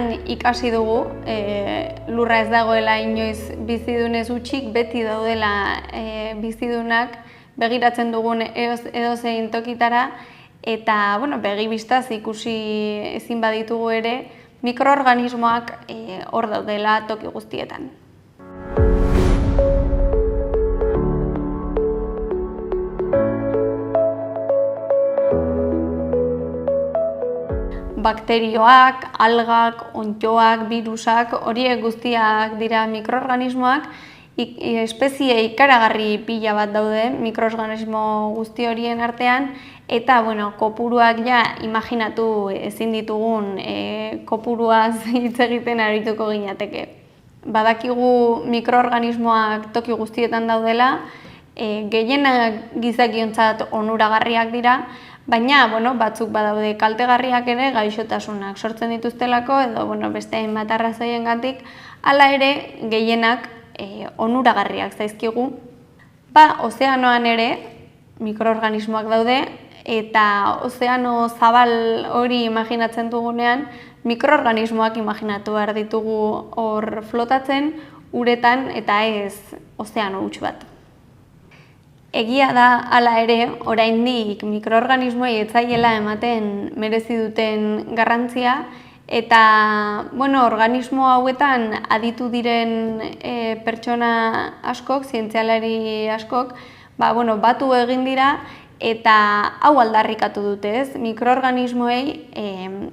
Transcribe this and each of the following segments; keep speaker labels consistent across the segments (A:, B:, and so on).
A: honetan ikasi dugu, lurra ez dagoela inoiz bizidunez utxik, beti daudela bizidunak begiratzen dugun edozein tokitara, eta begi bistaz ikusi ezin baditugu ere, mikroorganismoak hor daudela toki guztietan. Bakterioak, algak, onddoak, virusak, horiek guztiak dira mikroorganismoak, espezie ikaragarri pila bat daude mikroorganismo guzti horien artean, eta kopuruak imaginatu ezin ditugun kopuruaz hitz egiten arituko ginateke. Badakigu mikroorganismoak toki guztietan daudela, gehienak gizakiontzat onuragarriak dira, baina batzuk badaude kaltegarriak ere gaixotasunak sortzen dituztelako edo beste hainbat arrazoiengatik, hala ere gehienak onuragarriak zaizkigu. Ozeanoan ere mikroorganismoak daude, eta ozeano zabal hori imaginatzen dugunean, mikroorganismoak imaginatu behar ditugu hor flotatzen, uretan eta ez ozeano huts bat. Egia da, hala ere, oraindik mikroorganismoei ez zaiela ematen merezi duten garrantzia, eta organismo hauetan aditu diren pertsona askok, zientzialari askok, batu egin dira eta hau aldarrikatu dute, ez? Mikroorganismoei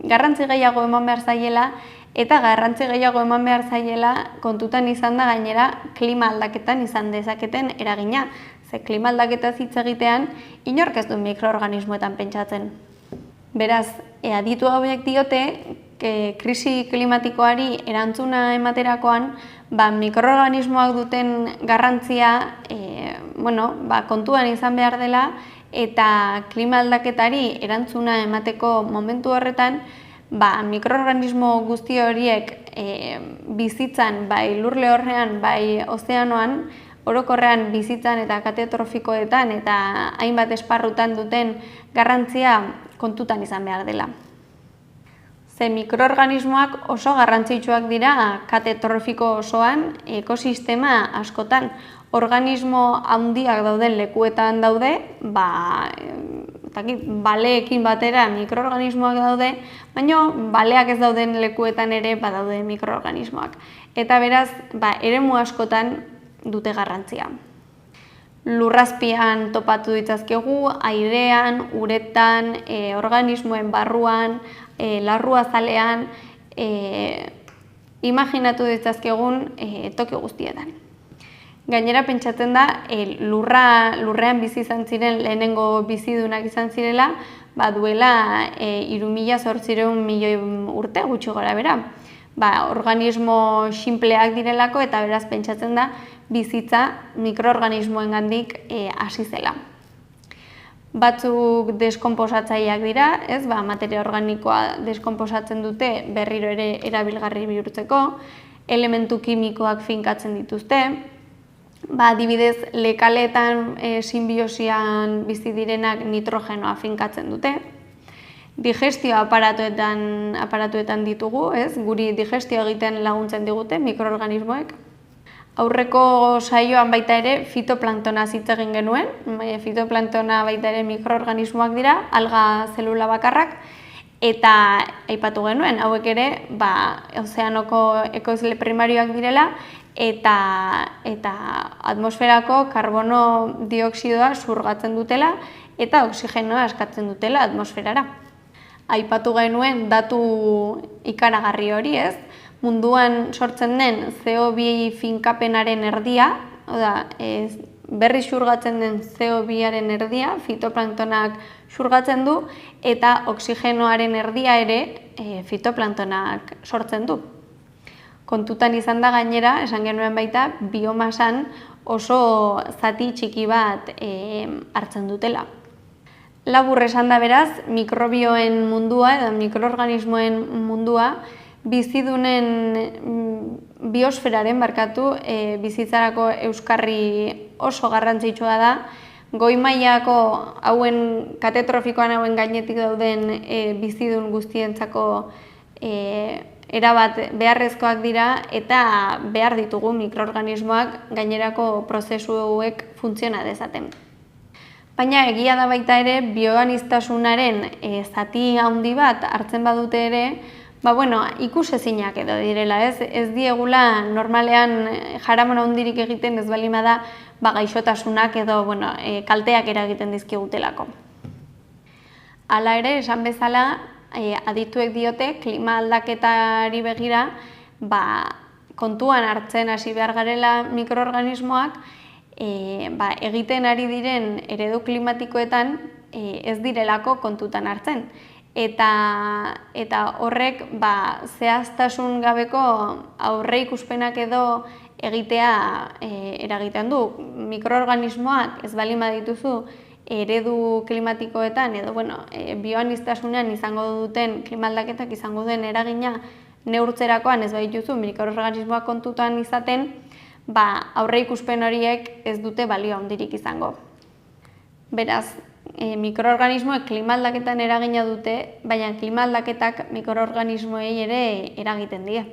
A: garrantzi gehiago eman behar zaiela, eta garrantzi gehiago eman behar zaiela kontutan izan da gainera klima aldaketan izan dezaketen eragina. Ze klima aldaketaz hitz egitean, inork ez du mikroorganismoetan pentsatzen. Beraz, aditu hauek diote, krisi klimatikoari erantzuna ematerakoan, mikroorganismoak duten garrantzia kontuan izan behar dela, eta klima aldaketari erantzuna emateko momentu horretan, mikroorganismo guzti horiek bizitzan, bai lur lehorrean, bai ozeanoan, orokorrean bizitzan eta kate trofikoetan eta hainbat esparrutan duten garrantzia kontutan izan behar dela. Ze mikroorganismoak oso garrantzitsuak dira kate trofiko osoan, ekosistema askotan. Organismo handiak dauden lekuetan daude, baleekin batera mikroorganismoak daude, baina baleak ez dauden lekuetan ere badaude mikroorganismoak. Eta beraz, eremu askotan dute garrantzia. Lurrazpian topatu ditzazkegu, airean, uretan, organismoen barruan, larruazalean, imaginatu ditzazkegun toki guztietan. Gainera pentsatzen da, lurrean bizi izan ziren lehenengo bizidunak izan zirela, duela 3.800 milioi urte gutxi gora bera. Organismo sinpleak direlako eta beraz pentsatzen da bizitza mikroorganismoengandik hasi zela. Batzuk deskonposatzaileak dira, materia organikoa deskonposatzen dute berriro ere erabilgarri bihurtzeko, elementu kimikoak finkatzen dituzte, adibidez lekaletan sinbiosian bizi direnak nitrogenoa finkatzen dute, digestio aparatuetan ditugu, guri digestio egiten laguntzen digute mikroorganismoek. Aurreko saioan baita ere fitoplanktona hitz egin genuen, fitoplanktona baita ere mikroorganismoak dira, alga zelula bakarrak, eta aipatu genuen, hauek ere ozeanoko ekoizle primarioak direla, eta atmosferako karbono dioxidoa xurgatzen dutela, eta oxigenoa askatzen dutela atmosferara. Aipatu genuen datu ikaragarri hori, munduan sortzen den CO2 finkapenaren erdia, berri xurgatzen den CO2aren erdia, fitoplanktonak xurgatzen du, eta oxigenoaren erdia ere fitoplanktonak sortzen du. Kontutan izan da gainera, esan genuen baita, biomasan oso zati txiki bat hartzen dutela. Labur esan da beraz, mikrobioen mundua edo mikroorganismoen mundua bizidunen biosferaren bizitzarako euskarri oso garrantzitsua da, goi mailako hauen kate trofikoan hauen gainetik dauden bizidun guztientzako erabat beharrezkoak dira eta behar ditugu mikroorganismoak gainerako prozesu hauek funtziona dezaten. Baina egia da baita ere bioaniztasunaren zati handi bat hartzen badute ere, ikusezinak edo direla, ez diegula normalean jaramon handirik egiten ez baldin bada gaixotasunak edo kalteak eragiten dizkigutelako. Hala ere, esan bezala, adituek diote klima aldaketari begira kontuan hartzen hasi behar garela mikroorganismoak egiten ari diren eredu klimatikoetan ez direlako kontutan hartzen. Eta horrek zehaztasun gabeko aurreikuspenak edo egitea eragiten du. Mikroorganismoak ez baldin badituzu eredu klimatikoetan edo bioaniztasunean izango duten klima aldaketak izango duen eragina neurtzerakoan ez badituzu mikroorganismoak kontutan izaten, aurreikuspen horiek ez dute balio handirik izango. Beraz, mikroorganismoek klima aldaketan eragina dute, baina klima aldaketak mikroorganismoei ere eragiten die.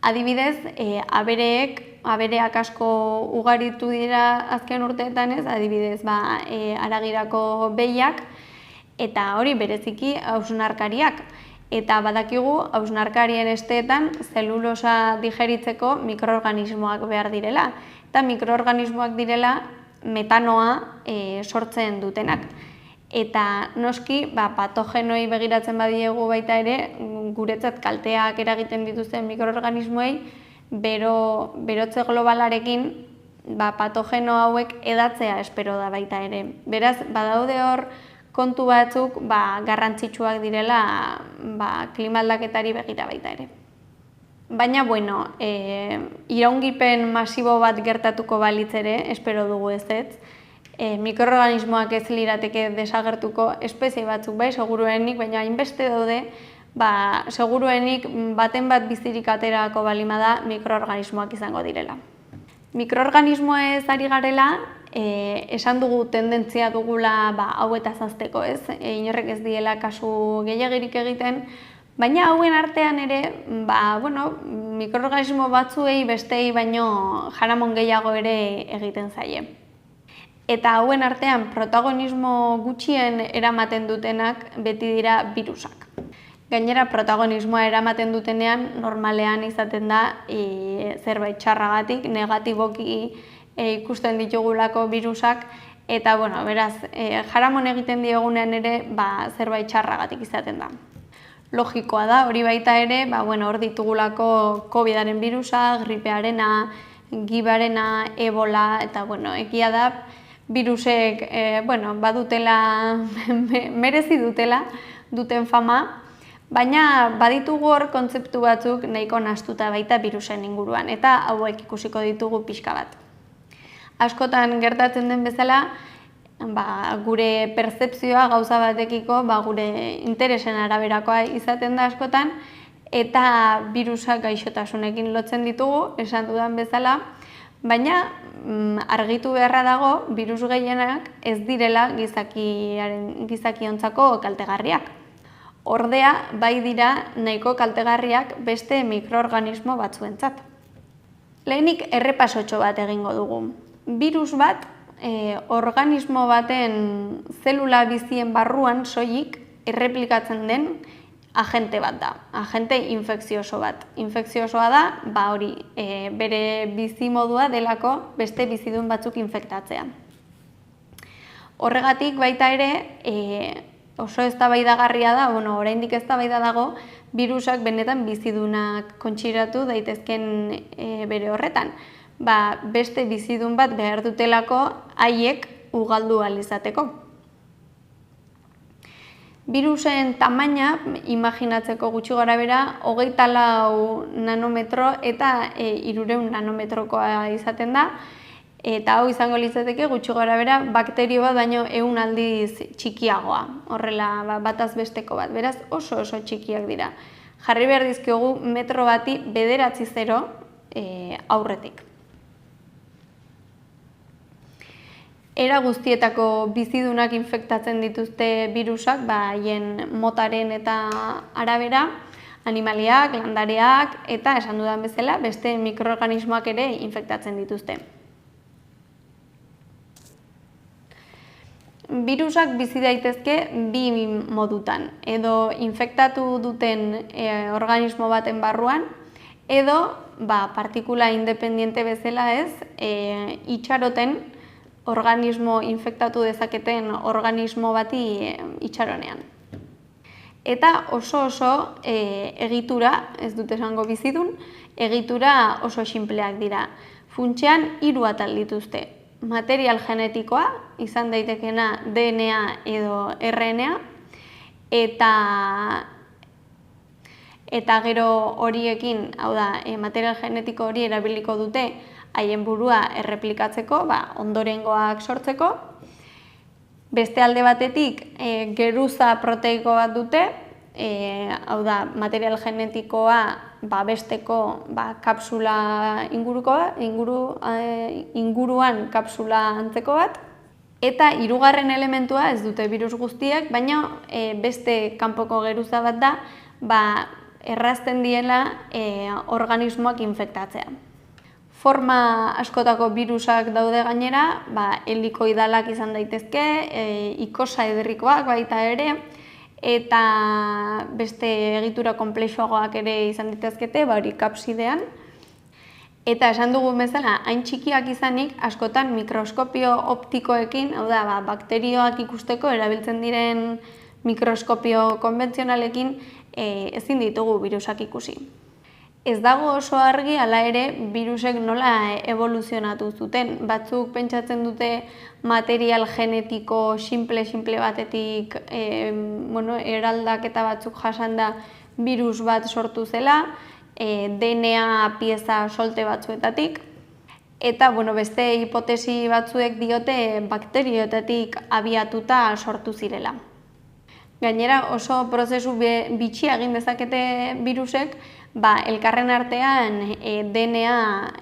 A: Adibidez, abereak asko ugaritu dira azken urteetan ez, adibidez, haragirako behiak, eta hori bereziki hausnarkariak. Eta badakigu hausnarkarien esteetan zelulosa digeritzeko mikroorganismoak behar direla. Eta mikroorganismoak direla metanoa sortzen dutenak. Eta noski, patogenoi begiratzen badiegu baita ere, guretzat kalteak eragiten dituzten mikroorganismoei, berotze globalarekin patogeno hauek edatzea espero da baita ere. Beraz, badaude hor kontu batzuk garrantzitsuak direla klima aldaketari begira baita ere. Baina, iraungipen masibo bat gertatuko balitz ere, espero dugu ez. Mikroorganismoak ez lirateke desagertuko espezie batzuk seguruenik, baina hainbeste daude, seguruenik baten bat bizirik aterako balimada mikroorganismoak izango direla. Mikroorganismoa ez ari garela, esan dugu tendentzia dugula hauetaz hazteko ez, inorrek ez diela kasu gehiagirik egiten, baina hauen artean ere, mikroorganismo batzuei bestei baino jaramon gehiago ere egiten zaie. Eta hauen artean protagonismo gutxien eramaten dutenak beti dira birusak. Gainera, protagonismoa eramaten dutenean normalean izaten da zerbait txarragatik, negatiboki ikusten ditugulako birusak, eta beraz, jaramon egiten diegunean ere zerbait txarragatik izaten da. Logikoa da, hori baita ere, hor ditugulako COVID-aren birusa, gripearena, gibarena, ebola, eta egia da, birusek badutela, merezi dutela, duten fama, baina baditugu hor kontzeptu batzuk nahiko nahastuta baita birusen inguruan, eta hauek ikusiko ditugu pixka bat. Askotan gertatzen den bezala, gure pertzepzioa gauza batekiko gure interesen araberakoa izaten da askotan, eta birusak gaixotasunekin lotzen ditugu, esan dudan bezala, baina argitu beharra dago, birus gehienak ez direla gizakiontzako kaltegarriak. Ordea, bai dira nahiko kaltegarriak beste mikroorganismo batzuentzat. Lehenik errepasotxo bat egingo dugu. Birus bat, organismo baten zelula bizien barruan soilik erreplikatzen den agente bat da, agente infekzioso bat. Infekziosoa da, hori, bere bizimodua delako beste bizidun batzuk infektatzea. Horregatik baita ere, oso eztabaidagarria da, oraindik eztabaida dago, birusak benetan bizidunak kontxiratu daitezken bere horretan. Beste bizidun bat behar dutelako haiek ugaldu ahal izateko. Birusen tamaina, imaginatzeko gutxi gorabehera, 24 nanometro eta 300 nanometrokoa izaten da, eta hau izango litzateke gutxi gorabehera bakterio bat baino 100 aldiz txikiagoa, horrela bataz besteko bat, beraz oso txikiak dira. Jarri behar dizkiogu metro bati 9 aurretik. Era guztietako bizidunak infektatzen dituzte birusak, haien motaren eta arabera. animaliak, landareak eta esan dudan bezala beste mikroorganismoak ere infektatzen dituzte. Birusak bizi daitezke bi modutan, edo infektatu duten organismo baten barruan, edo partikula independiente bezala itxaroten organismo infektatu dezaketen organismo bati itxaronean. Eta oso egitura, ez dut esango bizidun, egitura oso sinpleak dira. Funtsean 3 atal dituzte. Material genetikoa, izan daitekena DNA edo RNA, eta gero horiekin, hau da, material genetiko hori erabiliko dute haien burua erreplikatzeko, ondorengoak sortzeko. Beste alde batetik, geruza proteiko bat dute, hau da, material genetikoa besteko kapsula inguruan kapsula antzeko bat. Eta 3. elementua ez dute birus guztiak, baina beste kanpoko geruza bat da, errazten diela organismoak infektatzea. Forma askotako birusak daude gainera, helikoidalak izan daitezke, ikosaederrikoak baita ere, eta beste egitura konplexuagoak ere izan ditezkete, hori kapsidean. Eta esan dugun bezala, hain txikiak izanik, askotan mikroskopio optikoekin, hau da, bakterioak ikusteko erabiltzen diren mikroskopio konbentzionalekin ezin ditugu birusak ikusi. Ez dago oso argi, hala ere, birusek nola evoluzionatu zuten. Batzuk pentsatzen dute material genetiko simple batetik eraldaketa batzuk jasanda birus bat sortu zela, DNA pieza solte batzuetatik, eta beste hipotesi batzuek diote bakterioetatik abiatuta sortu zirela. Gainera oso prozesu bitxia egin dezakete birusek, elkarren artean DNA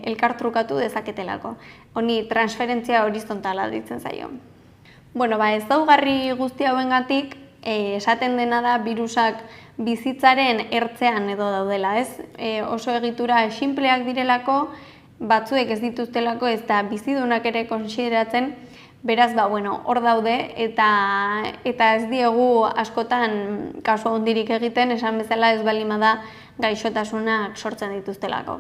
A: elkartrukatu dezaketelako. Honi transferentzia horizontala ditzen zaio. Ezaugarri guzti hauengatik esaten dena da birusak bizitzaren ertzean edo daudela, ez? Oso egitura sinpleak direlako, batzuek ez dituztelako ez da bizidunak ere konsideratzen, beraz, hor daude eta ez diegu askotan kasu handirik egiten, esan bezala ez balimada gaixotasunak sortzen dituztelako.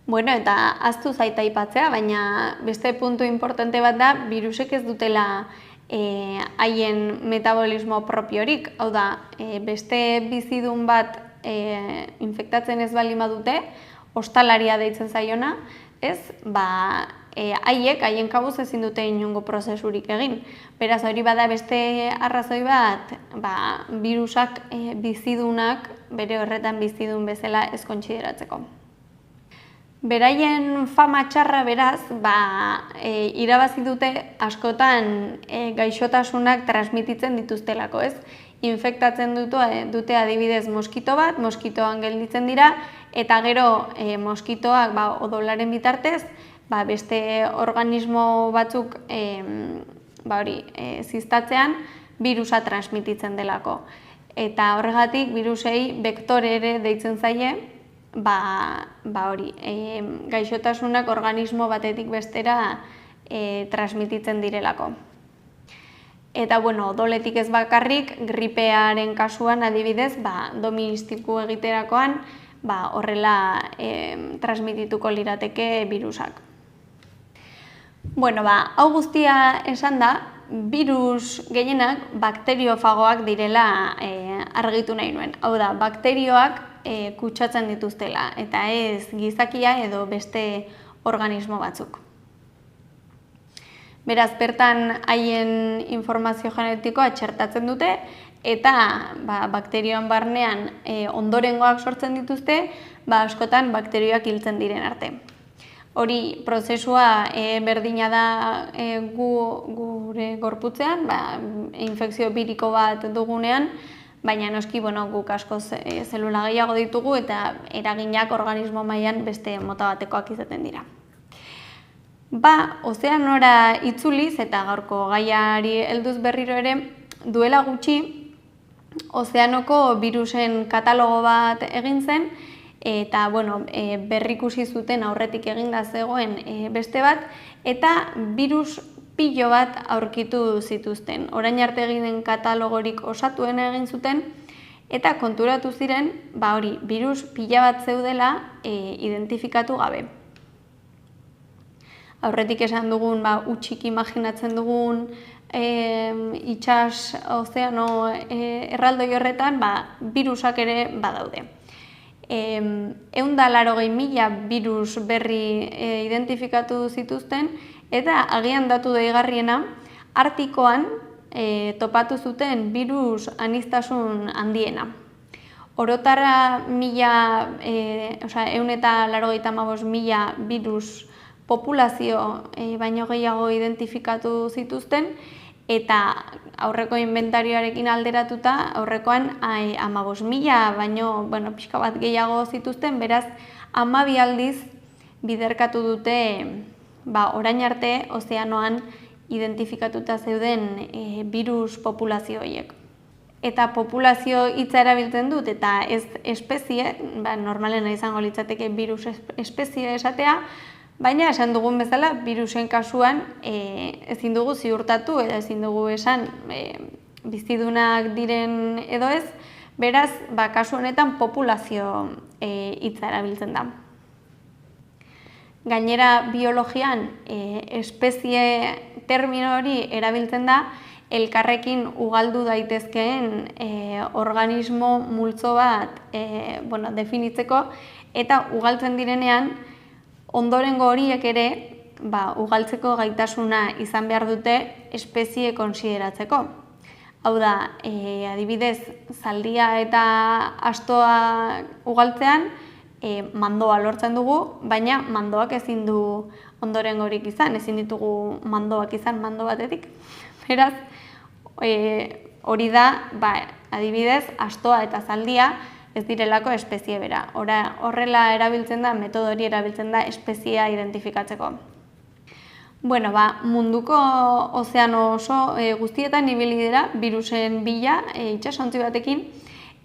A: Eta ahaztu zait aipatzea, baina beste puntu importante bat da, birusek ez dutela haien metabolismo propiorik, hau da, beste bizidun bat infektatzen ez balima dute, ostalaria deitzen zaiona, ez, haien kabuz ezin dute inongo prozesurik egin. Beraz, hori bada beste arrazoi bat, birusak bizidunak, bere horretan bizidun bezala ez kontsideratzeko. Beraien fama txarra beraz, irabazi dute askotan gaixotasunak transmititzen dituztelako, ez? Infektatzen dute adibidez moskito bat, moskitoan gelditzen dira, eta gero moskitoak odolaren bitartez, beste organismo batzuk ziztatzean virusa transmititzen delako. Eta horregatik virusei vektore ere deitzen zaie, gaixotasunak organismo batetik bestera transmititzen direlako. Eta odoletik ez bakarrik, gripearen kasuan adibidez, domestiku egiterakoan, horrela transmitituko lirateke virusak. Hau guztia esan da, virus gehienak bakteriofagoak direla argitu nahi nuen. Hau da, bakterioak kutsatzen dituztela, eta ez gizakia edo beste organismo batzuk. Beraz, bertan haien informazio genetikoa txertatzen dute, eta bakterioan barnean ondorengoak sortzen dituzte, askotan bakterioak hiltzen diren arte. Hori prozesua berdina da gure gorputzean, infekzio biriko bat dugunean, baina noski guk askoz zelula gehiago ditugu eta eraginak organismo mailan beste mota batekoak izaten dira. Ozeanora itzuliz eta gaurko gaiari helduz berriro ere, duela gutxi ozeanoko birusen katalogo bat egin zen, eta berrikusi zuten aurretik eginda zegoen beste bat, eta birus pilo bat aurkitu zituzten. Orain arte egin den katalogorik osatuena egin zuten, eta konturatu ziren, birus pila bat zeudela identifikatu gabe. Aurretik esan dugun, utxik imaginatzen dugun itsas, ozeano erraldoi horretan, birusak ere badaude. 180.000 birus berri identifikatu zituzten, eta agian datu deigarriena, Artikoan topatu zuten birus aniztasun handiena. Orotara 185.000 birus populazio baino gehiago identifikatu zituzten, eta aurreko inventarioarekin alderatuta, aurrekoan 15.000 baino pixka bat gehiago zituzten, beraz 12 aldiz biderkatu dute orain arte ozeanoan identifikatuta zeuden birus populazio horiek. Eta populazio hitza erabiltzen dut, eta ez espezie, normalena izango litzateke birus espezie esatea, baina esan dugun bezala, birusen kasuan ezin dugu ziurtatu, eta ezin dugu esan bizidunak diren edo ez, beraz, kasu honetan populazio hitza erabiltzen da. Gainera, biologian espezie termino hori erabiltzen da elkarrekin ugaldu daitezkeen organismo multzo bat definitzeko, eta ugaltzen direnean ondorengo horiek ere ugaltzeko gaitasuna izan behar dute espezie konsideratzeko. Hau da, adibidez, zaldia eta astoa ugaltzean mandoa lortzen dugu, baina mandoak ezin du ondorengorik izan, ezin ditugu mandoak izan mando batetik. Beraz, hori da, adibidez, astoa eta zaldia ez direlako espezie bera. Horrela erabiltzen da, metodo hori erabiltzen da espeziea identifikatzeko. Munduko ozeano oso guztietan ibili dira birusen bila itsasontzi batekin,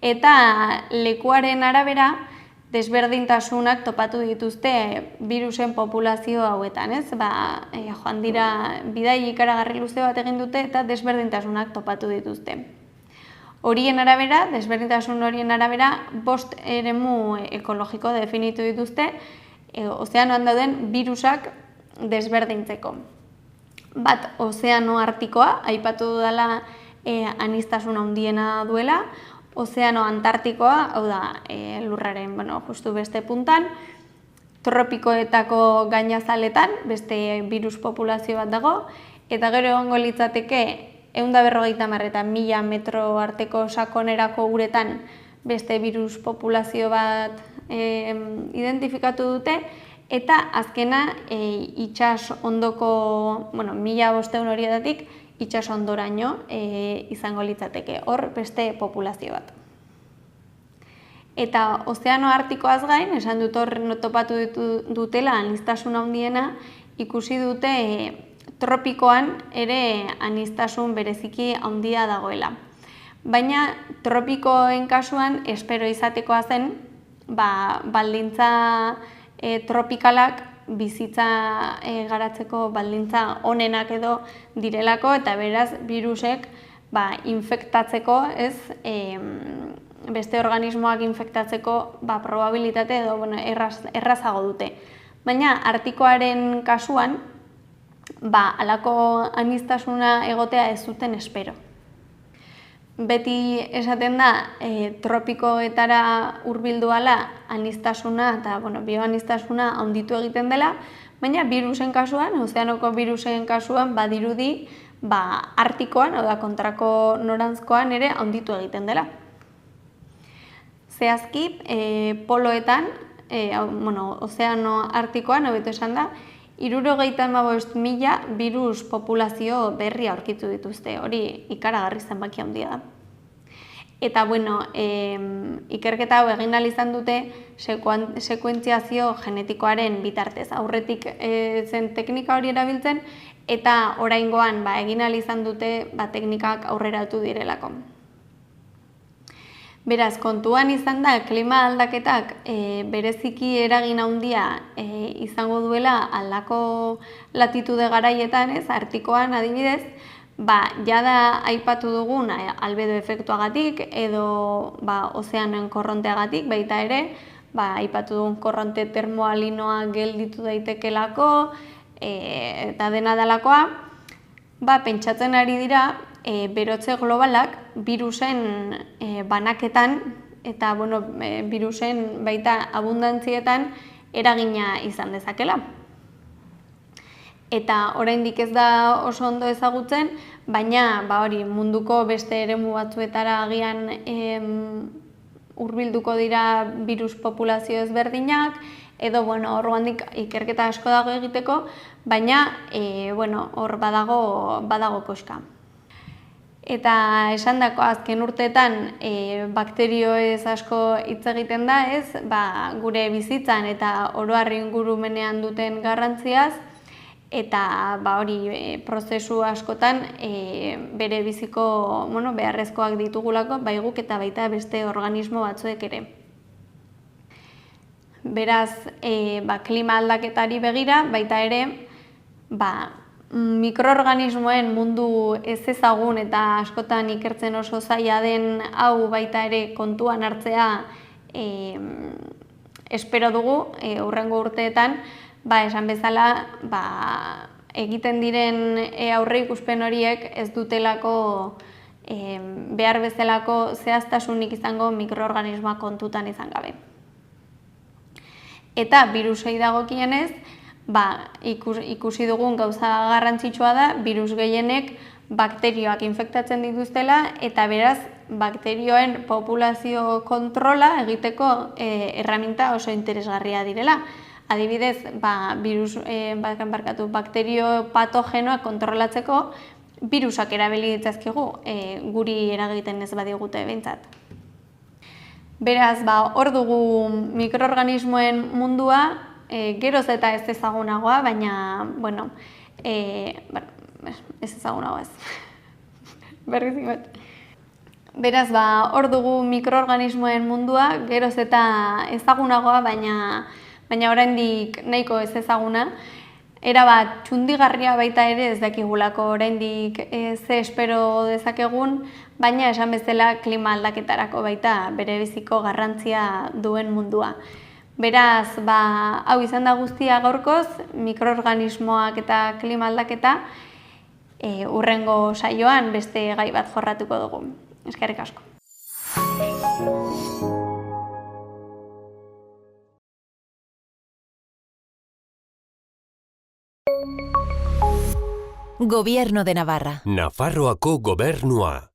A: eta lekuaren arabera desberdintasunak topatu dituzte birusen populazio hauetan, ez? Joan dira bidai ikaragarri luze bat egin dute eta desberdintasunak topatu dituzte. Desberdintasun horien arabera, 5 eremu ekologiko definitu dituzte ozeanoan dauden birusak desberdintzeko. Bat, ozeano Artikoa, aipatu dudala aniztasun handiena duela, ozeano Antartikoa, hau da, lurraren justu beste puntan, tropikoetako gainazaletan, beste birus populazio bat dago, eta gero egongo litzateke 150 eta 1000 metro arteko sakonerako uretan beste birus populazio bat identifikatu dute, eta azkena itsas ondoko, 1500 horietatik itsas ondoraino izango litzateke, hor beste populazio bat. Eta ozeano Artikoaz gain, esan dut hor topatu dutela aniztasun handiena, ikusi dute tropikoan ere aniztasun bereziki handia dagoela. Baina tropikoen kasuan espero izatekoa zen, baldintza tropikalak bizitza garatzeko baldintza onenak edo direlako, eta beraz birusek infektatzeko, beste organismoak infektatzeko probabilitate edo errazago dute. Baina Artikoaren kasuan halako aniztasuna egotea ez zuten espero. Beti esaten da tropikoetara hurbildu ahala aniztasuna eta bioaniztasuna handitu egiten dela, baina birusen kasuan, ozeanoko birusen kasuan badirudi Artikoan, hau da kontrako norantzkoan ere handitu egiten dela. Zehazki, poloetan, ozeano Artikoan, hobeto esan da, 75.000 birus populazio berri aurkitu dituzte, hori ikaragarri zenbaki handia da. Eta, ikerketa hau egin ahal izan dute sekuentziazio genetikoaren bitartez. Aurretik zen teknika hori erabiltzen, eta oraingoan egin ahal izan dute teknikak aurreratu direlako. Beraz, kontuan izan da, klima aldaketak bereziki eragin handia izango duela aldako latitude garaietan, ez, Artikoan adibidez, jada aipatu dugun albedo efektuagatik edo ozeanoen korronteagatik, baita ere, aipatu dugun korronte termoalinoa gelditu daitekelako eta dena delakoa, pentsatzen ari dira berotze globalak birusen banaketan eta birusen baita abundantzietan eragina izan dezakela. Eta oraindik ez da oso ondo ezagutzen, baina munduko beste eremu batzuetara agian hurbilduko dira birus populazio ezberdinak, edo orduandik ikerketa asko dago egiteko, baina hor badago koska. Eta esandako azken urteetan bakterioez asko hitz egiten da, ez, gure bizitzan eta oro har ingurumenean duten garrantziaz, eta prozesu askotan bere biziko beharrezkoak ditugulako, bai guk eta baita beste organismo batzuek ere. Beraz, klima aldaketari begira, baita ere, mikroorganismoen mundu ez ezagun eta askotan ikertzen oso zaila den hau baita ere kontuan hartzea espero dugu hurrengo urteetan, esan bezala, egiten diren aurreikuspen horiek ez dutelako behar bezalako zehaztasunik izango mikroorganismoak kontutan izan gabe. Eta birusei dagokienez, ikusi dugun gauza garrantzitsua da, birus gehienek bakterioak infektatzen dituztela eta beraz bakterioen populazio kontrola egiteko erreminta oso interesgarria direla. Adibidez, bakterio patogenoak kontrolatzeko birusak erabili ditzazkigu, guri eragiten ez badigute behintzat. Beraz, hor dugu mikroorganismoen mundua, geroz eta ez ezagunagoa, baina, ez ezagunagoa ez. Berriz ingot. Beraz, hor dugu mikroorganismoen mundua, geroz eta ezagunagoa, baina oraindik nahiko ez ezaguna. Erabat txundigarria baita ere ez dakigulako oraindik ze espero dezakegun, baina esan bezala klima aldaketarako baita bere biziko garrantzia duen mundua. Beraz, hau izan da guztia gaurkoz, mikroorganismoak eta klima aldaketa, hurrengo saioan beste gai bat jorratuko dugu. Eskerrik asko.
B: Gobierno de Navarra.
C: Nafarroako gobernua.